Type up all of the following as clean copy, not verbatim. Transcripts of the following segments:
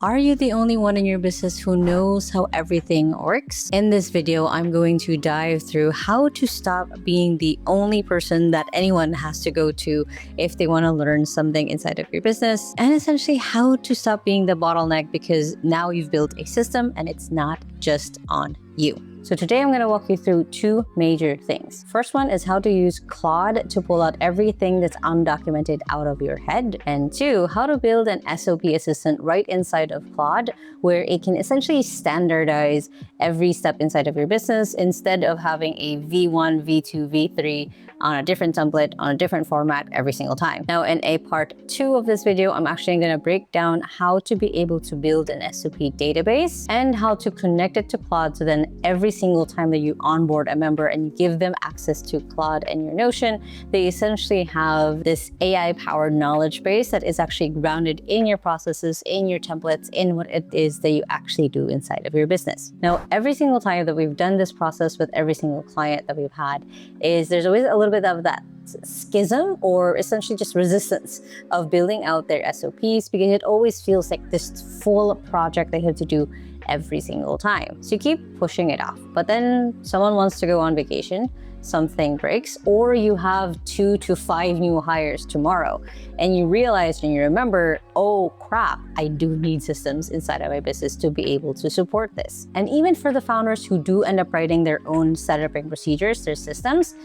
Are you the only one in your business who knows how everything works? In this video, I'm going to dive through how to stop being the only person that anyone has to go to if they want to learn something inside of your business, and essentially how to stop being the bottleneck because now you've built a system and it's not just on you. So today I'm going to walk you through two major things. First one is how to use Claude to pull out everything that's undocumented out of your head. And two, how to build an SOP assistant right inside of Claude where it can essentially standardize every step inside of your business instead of having a V1, V2, V3 on a different template, on a different format every single time. Now in a part 2 of this video, I'm actually going to break down how to be able to build an SOP database and how to connect it to Claude so then every single time that you onboard a member and you give them access to Claude and your Notion, they essentially have this AI-powered knowledge base that is actually grounded in your processes, in your templates, in what it is that you actually do inside of your business. Now, every single time that we've done this process with every single client that we've had there's always a little bit of that schism or essentially just resistance of building out their SOPs because it always feels like this full project they have to do every single time. So you keep pushing it off, but then someone wants to go on vacation, something breaks, or you have 2 to 5 new hires tomorrow and you realize and you remember, oh crap, I do need systems inside of my business to be able to support this. And even for the founders who do end up writing their own setup and procedures, their systems,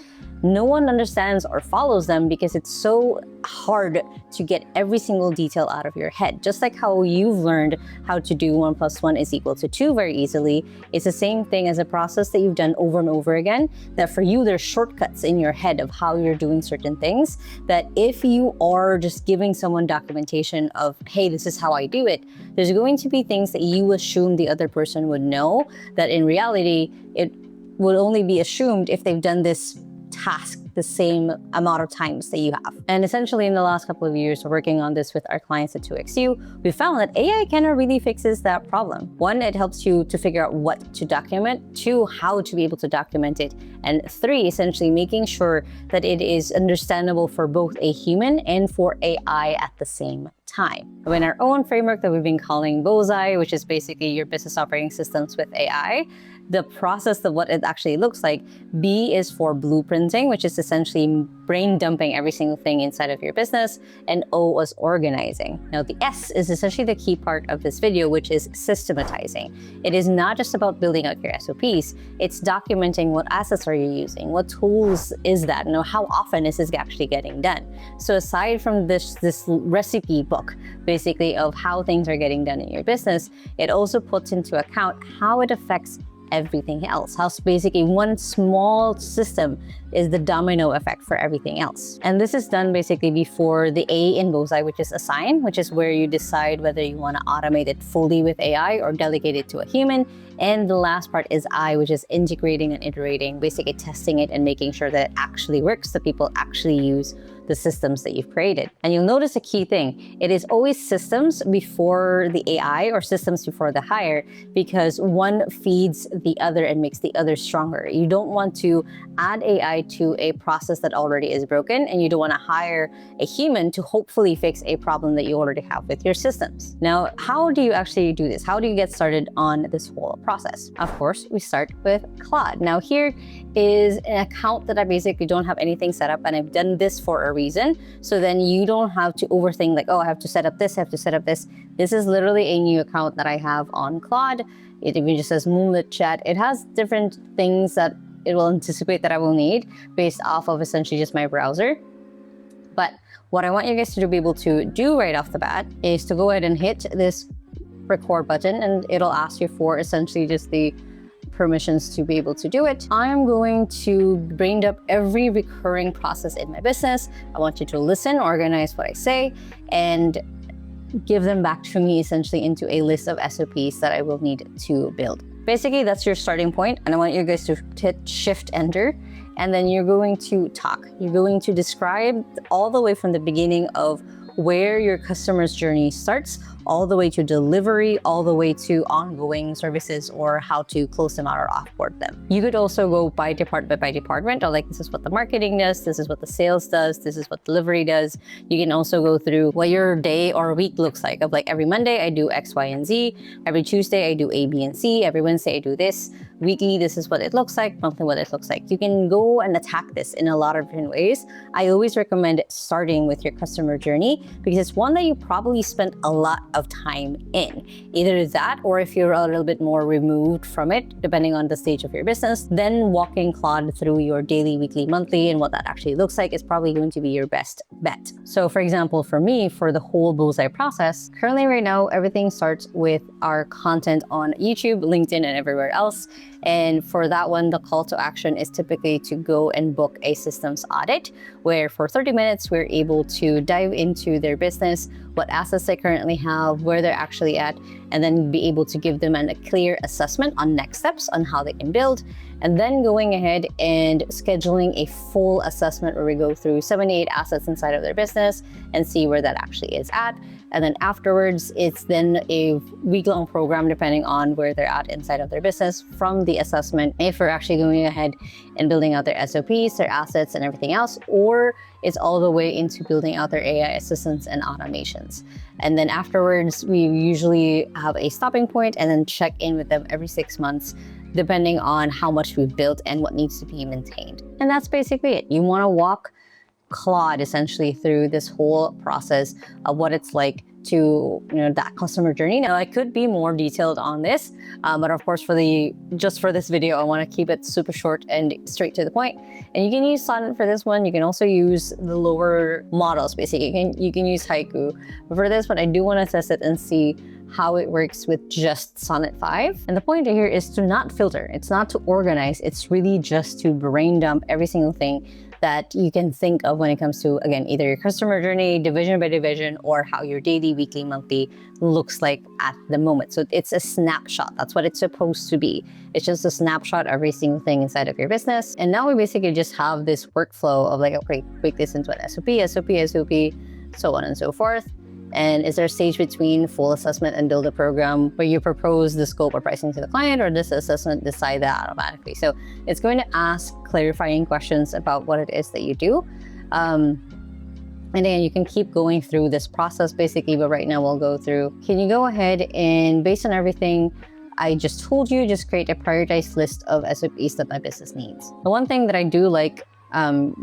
no one understands or follows them because it's so hard to get every single detail out of your head. Just like how you've learned how to do 1 + 1 = 2 very easily, it's the same thing as a process that you've done over and over again, that for you, there's shortcuts in your head of how you're doing certain things, that if you are just giving someone documentation of, hey, this is how I do it, there's going to be things that you assume the other person would know, that in reality, it would only be assumed if they've done this task the same amount of times that you have. And essentially in the last couple of years working on this with our clients at 2XU, we found that AI kind of really fixes that problem. 1, it helps you to figure out what to document. 2, how to be able to document it. And 3, essentially making sure that it is understandable for both a human and for AI at the same time. In our own framework that we've been calling BOSAI, which is basically your business operating systems with AI, the process of what it actually looks like, B is for blueprinting, which is essentially brain dumping every single thing inside of your business, and O is organizing. Now the S is essentially the key part of this video, which is systematizing. It is not just about building out your SOPs, it's documenting what assets are you using, what tools is that, how often is this actually getting done. So aside from this recipe book, basically of how things are getting done in your business, it also puts into account how it affects everything else. How basically one small system is the domino effect for everything else. And this is done basically before the A in BOSAI, which is assign, which is where you decide whether you want to automate it fully with AI or delegate it to a human. And the last part is I, which is integrating and iterating, basically testing it and making sure that it actually works, that people actually use the systems that you've created. And you'll notice a key thing. It is always systems before the AI or systems before the hire, because one feeds the other and makes the other stronger. You don't want to add AI to a process that already is broken, and you don't want to hire a human to hopefully fix a problem that you already have with your systems. Now, how do you actually do this? How do you get started on this whole process? Of course, we start with Claude. Now here is an account that I basically don't have anything set up, and I've done this for a reason. So then you don't have to overthink like, oh, I have to set up this, I have to set up this. This is literally a new account that I have on Claude. It even just says Moonlit Chat. It has different things that it will anticipate that I will need based off of essentially just my browser. But what I want you guys to be able to do right off the bat is to go ahead and hit this record button, and it'll ask you for essentially just the permissions to be able to do it. I'm going to brain dump every recurring process in my business. I want you to listen, organize what I say, and give them back to me essentially into a list of SOPs that I will need to build. Basically, that's your starting point, and I want you guys to hit Shift Enter, and then you're going to talk. You're going to describe all the way from the beginning of where your customer's journey starts all the way to delivery, all the way to ongoing services or how to close them out or offboard them. You could also go by department, or like, this is what the marketing does, this is what the sales does, this is what delivery does. You can also go through what your day or week looks like, of like, every Monday I do X, Y, and Z, every Tuesday I do A, B, and C, every Wednesday I do this, weekly this is what it looks like, monthly what it looks like. You can go and attack this in a lot of different ways. I always recommend starting with your customer journey because it's one that you probably spent a lot of time in. Either that, or if you're a little bit more removed from it, depending on the stage of your business, then walking Claude through your daily, weekly, monthly, and what that actually looks like is probably going to be your best bet. So for example, for me, for the whole BOSAI process, currently right now, everything starts with our content on YouTube, LinkedIn, and everywhere else. And for that one, the call to action is typically to go and book a systems audit, where for 30 minutes, we're able to dive into their business, what assets they currently have, where they're actually at, and then be able to give them a clear assessment on next steps on how they can build. And then going ahead and scheduling a full assessment where we go through 7 to 8 assets inside of their business and see where that actually is at. And then afterwards, it's then a week-long program depending on where they're at inside of their business from the assessment, if we're actually going ahead and building out their SOPs, their assets, and everything else, or it's all the way into building out their AI assistants and automations. And then afterwards, we usually have a stopping point and then check in with them every 6 months, depending on how much we've built and what needs to be maintained. And that's basically it. You want to walk Claude essentially through this whole process of what it's like to, that customer journey. Now, I could be more detailed on this, but of course, just for this video, I want to keep it super short and straight to the point. And you can use Sonnet for this one. You can also use the lower models, basically. You can use Haiku. But for this one, I do want to test it and see how it works with just Sonnet 5. And the point here is to not filter. It's not to organize. It's really just to brain dump every single thing that you can think of when it comes to, again, either your customer journey, division by division, or how your daily, weekly, monthly looks like at the moment. So it's a snapshot. That's what it's supposed to be. It's just a snapshot of every single thing inside of your business. And now we basically just have this workflow of like, okay, break this into an SOP, so on and so forth. And is there a stage between full assessment and build a program where you propose the scope or pricing to the client, or does the assessment decide that automatically? So it's going to ask clarifying questions about what it is that you do. And then you can keep going through this process basically, but right now we'll go through, can you go ahead and based on everything I just told you, just create a prioritized list of SOPs that my business needs. The one thing that I do like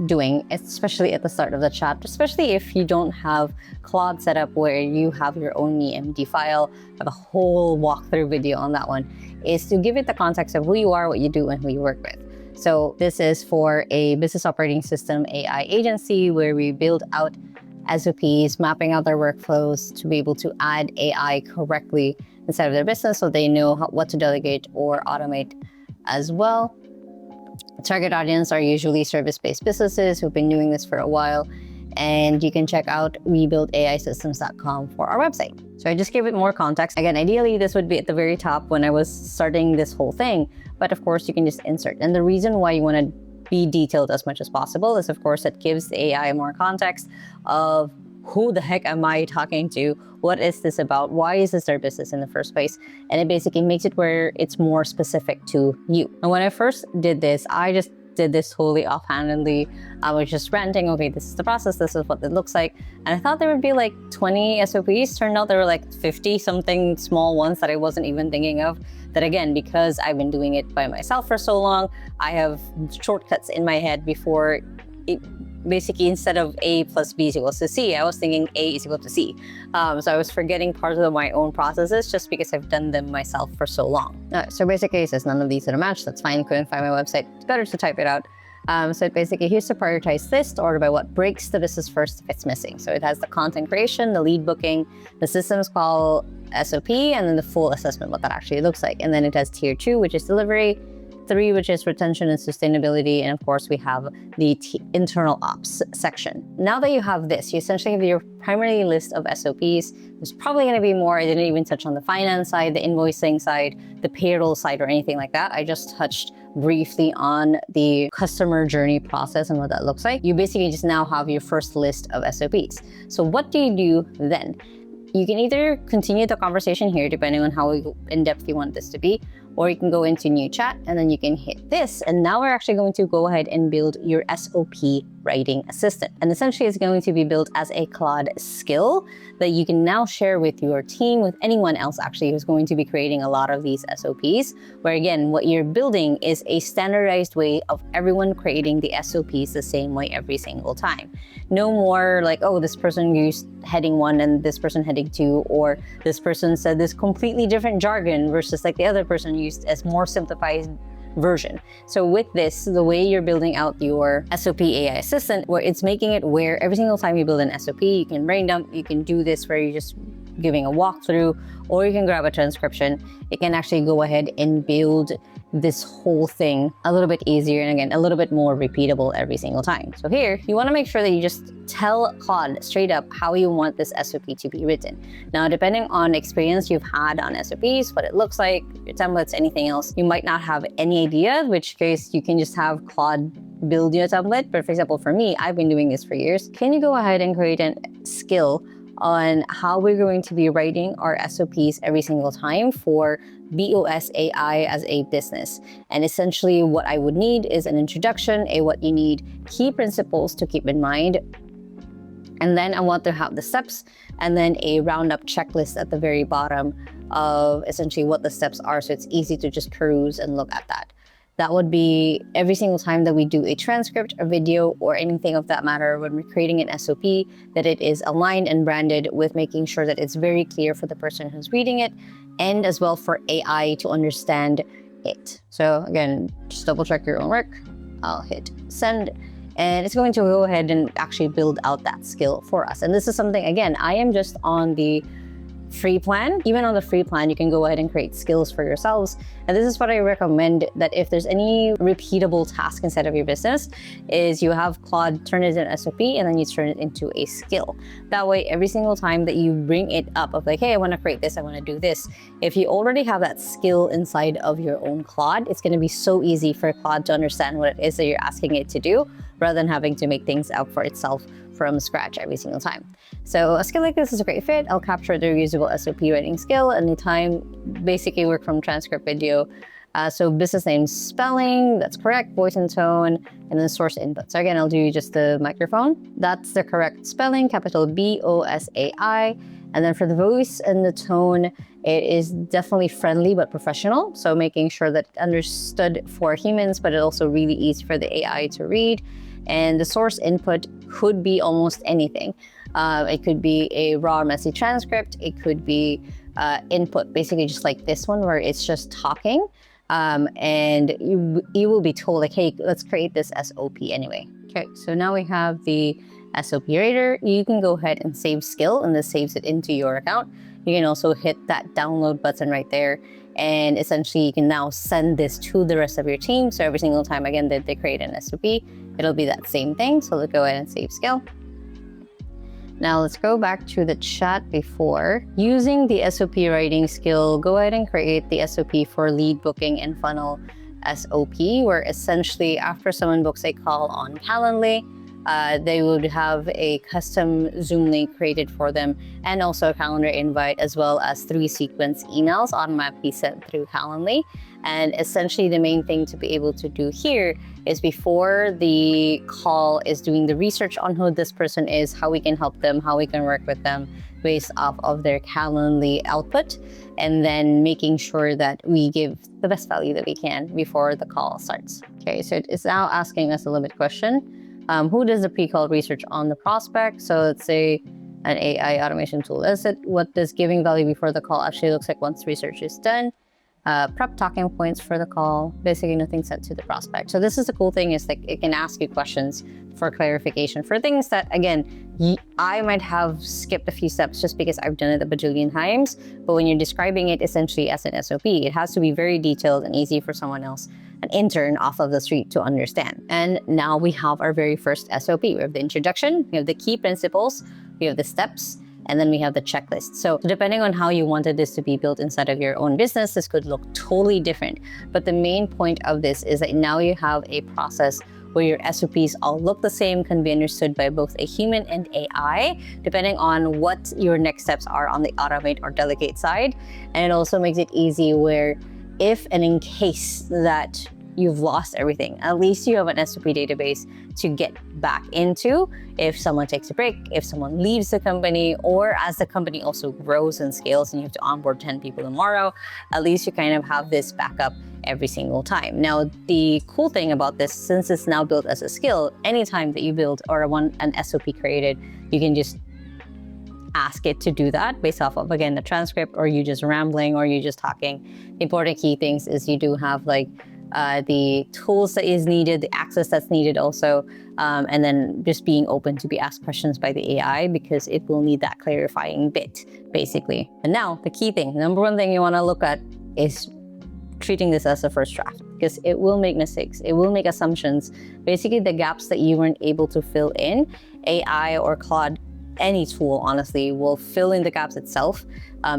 doing, especially at the start of the chat, especially if you don't have Claude set up where you have your own EMD file, I have a whole walkthrough video on that one, is to give it the context of who you are, what you do, and who you work with. So this is for a business operating system AI agency where we build out SOPs, mapping out their workflows to be able to add AI correctly inside of their business so they know what to delegate or automate as well. Target audience are usually service-based businesses who've been doing this for a while, and you can check out webuildaisystems.com for our website. So I just gave it more context. Again, ideally, this would be at the very top when I was starting this whole thing, but of course you can just insert. And the reason why you want to be detailed as much as possible is, of course, it gives the AI more context of who the heck am I talking to? What is this about? Why is this their business in the first place? And it basically makes it where it's more specific to you. And when I first did this, I just did this totally offhandedly. I was just ranting, okay, this is the process, this is what it looks like. And I thought there would be like 20 SOPs. Turned out there were like 50 something small ones that I wasn't even thinking of. That again, because I've been doing it by myself for so long, I have shortcuts in my head before it. Basically, instead of A plus B is equal to C, I was thinking A is equal to C. So I was forgetting parts of my own processes just because I've done them myself for so long. So basically, it says none of these are a match. That's fine. Couldn't find my website. It's better to type it out. So it basically, here's the prioritized list, order by what breaks the business first if it's missing. So it has the content creation, the lead booking, the systems call SOP, and then the full assessment, what that actually looks like. And then it has tier 2, which is delivery, 3, which is retention and sustainability, and of course we have the internal ops section. Now that you have this, you essentially have your primary list of SOPs. There's probably going to be more. I didn't even touch on the finance side, the invoicing side, the payroll side, or anything like that. I just touched briefly on the customer journey process and what that looks like. You basically just now have your first list of SOPs. So what do you do then? you can either continue the conversation here, depending on how in-depth you want this to be, or you can go into new chat and then you can hit this. And now we're actually going to go ahead and build your SOP writing assistant. And essentially it's going to be built as a Claude skill that you can now share with your team, with anyone else actually who's going to be creating a lot of these SOPs, where again, what you're building is a standardized way of everyone creating the SOPs the same way every single time. No more like, oh, this person used heading 1 and this person heading 2, or this person said this completely different jargon versus like the other person used as more simplified version. So with this, the way you're building out your SOP AI assistant, where it's making it where every single time you build an SOP, you can brain dump, you can do this where you're just giving a walkthrough, or you can grab a transcription. It can actually go ahead and build this whole thing a little bit easier and again, a little bit more repeatable every single time. So here, you want to make sure that you just tell Claude straight up how you want this SOP to be written. Now, depending on experience you've had on SOPs, what it looks like, your templates, anything else, you might not have any idea, in which case you can just have Claude build you a template. But for example, for me, I've been doing this for years. Can you go ahead and create a skill on how we're going to be writing our SOPs every single time for BOSAI as a business? And essentially what I would need is an introduction, what you need, key principles to keep in mind, and then I want to have the steps, and then a roundup checklist at the very bottom of essentially what the steps are, so it's easy to just peruse and look at that. That would be every single time that we do a transcript, a video, or anything of that matter, when we're creating an SOP, that it is aligned and branded with making sure that it's very clear for the person who's reading it, and as well for AI to understand it. So again, just double check your own work. I'll hit send, and it's going to go ahead and actually build out that skill for us. And this is something, again, I am just on the free plan. Even on the free plan, you can go ahead and create skills for yourselves. And this is what I recommend, that if there's any repeatable task inside of your business, is you have Claude turn it into an SOP and then you turn it into a skill. That way, every single time that you bring it up of like, hey, I want to create this, I want to do this, if you already have that skill inside of your own Claude, it's going to be so easy for Claude to understand what it is that you're asking it to do, rather than having to make things out for itself from scratch every single time. So a skill like this is a great fit. I'll capture the reusable SOP writing skill anytime, basically work from transcript, video. So business name spelling, that's correct, voice and tone, and then source input. So again, I'll do just the microphone. That's the correct spelling, capital BOSAI. And then for the voice and the tone, it is definitely friendly but professional. So making sure that it's understood for humans, but it's also really easy for the AI to read. And the source input could be almost anything. It could be a raw, messy transcript. It could be input, basically just like this one, where it's just talking. And you will be told like, hey, let's create this SOP anyway. Okay, so now we have the SOP writer. You can go ahead and save skill, and this saves it into your account. You can also hit that download button right there. And essentially you can now send this to the rest of your team. So every single time, again, that they create an SOP, it'll be that same thing. So let's go ahead and save skill. Now let's go back to the chat before. Using the SOP writing skill, go ahead and create the SOP for lead booking and funnel SOP, where essentially after someone books a call on Calendly, they would have a custom Zoom link created for them, and also a calendar invite, as well as 3 sequence emails automatically sent through Calendly. And essentially the main thing to be able to do here is, before the call, is doing the research on who this person is, how we can help them, how we can work with them based off of their Calendly output, and then making sure that we give the best value that we can before the call starts. Okay, so it's now asking us a limit question. Who does the pre-call research on the prospect? So let's say an AI automation tool is it. What does giving value before the call actually looks like once research is done? Prep talking points for the call, basically nothing sent to the prospect. So this is the cool thing, is like it can ask you questions for clarification for things that, again, I might have skipped a few steps just because I've done it a bajillion times. But when you're describing it essentially as an SOP, it has to be very detailed and easy for someone else, an intern off of the street, to understand. And now we have our very first SOP. We have the introduction, we have the key principles, we have the steps, and then we have the checklist. So depending on how you wanted this to be built inside of your own business, this could look totally different. But the main point of this is that now you have a process where your SOPs all look the same, can be understood by both a human and AI, depending on what your next steps are on the automate or delegate side. And it also makes it easy where if and in case that you've lost everything, at least you have an SOP database to get back into if someone takes a break, if someone leaves the company, or as the company also grows and scales and you have to onboard 10 people tomorrow, at least you kind of have this backup every single time. Now, the cool thing about this, since it's now built as a skill, anytime that you build or want an SOP created, you can just ask it to do that based off of, again, the transcript, or you just rambling, or you just talking. The important key things is you do have like the tools that is needed, the access that's needed also, and then just being open to be asked questions by the AI, because it will need that clarifying bit, basically. And now, the key thing, number one thing you want to look at is treating this as a first draft, because it will make mistakes, it will make assumptions. Basically, the gaps that you weren't able to fill in, AI or Claude, any tool, honestly, will fill in the gaps itself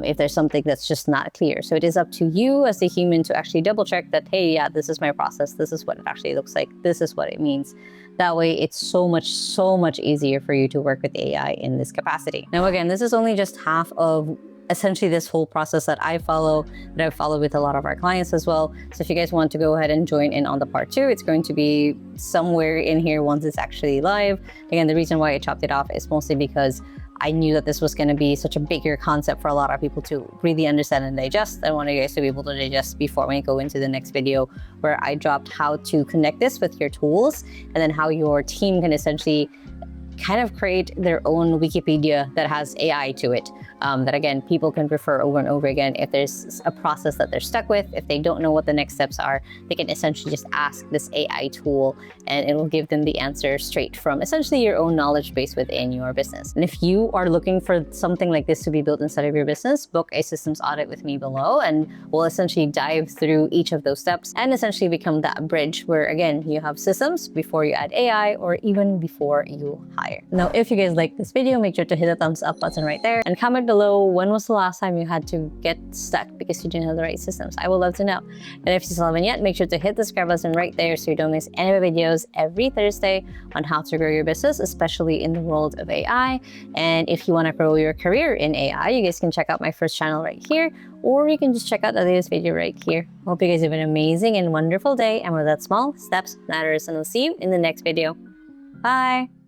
if there's something that's just not clear. So it is up to you as a human to actually double check that, hey, yeah, this is my process. This is what it actually looks like. This is what it means. That way, it's so much easier for you to work with AI in this capacity. Now, again, this is only just half of essentially this whole process that I follow, that I've followed with a lot of our clients as well. So if you guys want to go ahead and join in on the part 2, it's going to be somewhere in here once it's actually live. Again, the reason why I chopped it off is mostly because I knew that this was going to be such a bigger concept for a lot of people to really understand and digest. I want you guys to be able to digest before we go into the next video, where I dropped how to connect this with your tools, and then how your team can essentially kind of create their own Wikipedia that has AI to it. That again, people can refer over and over again. If there's a process that they're stuck with, if they don't know what the next steps are, they can essentially just ask this AI tool and it will give them the answer straight from essentially your own knowledge base within your business. And if you are looking for something like this to be built inside of your business, book a systems audit with me below, and we'll essentially dive through each of those steps and essentially become that bridge where, again, you have systems before you add AI, or even before you hire. Now, if you guys like this video, make sure to hit the thumbs up button right there, and comment below, when was the last time you had to get stuck because you didn't have the right systems? I would love to know. And if you still haven't yet, make sure to hit the subscribe button right there so you don't miss any of the videos every Thursday on how to grow your business, especially in the world of AI. And if you want to grow your career in AI, you guys can check out my first channel right here, or you can just check out the latest video right here. Hope you guys have an amazing and wonderful day, and with that, small steps matters, and I'll see you in the next video. Bye!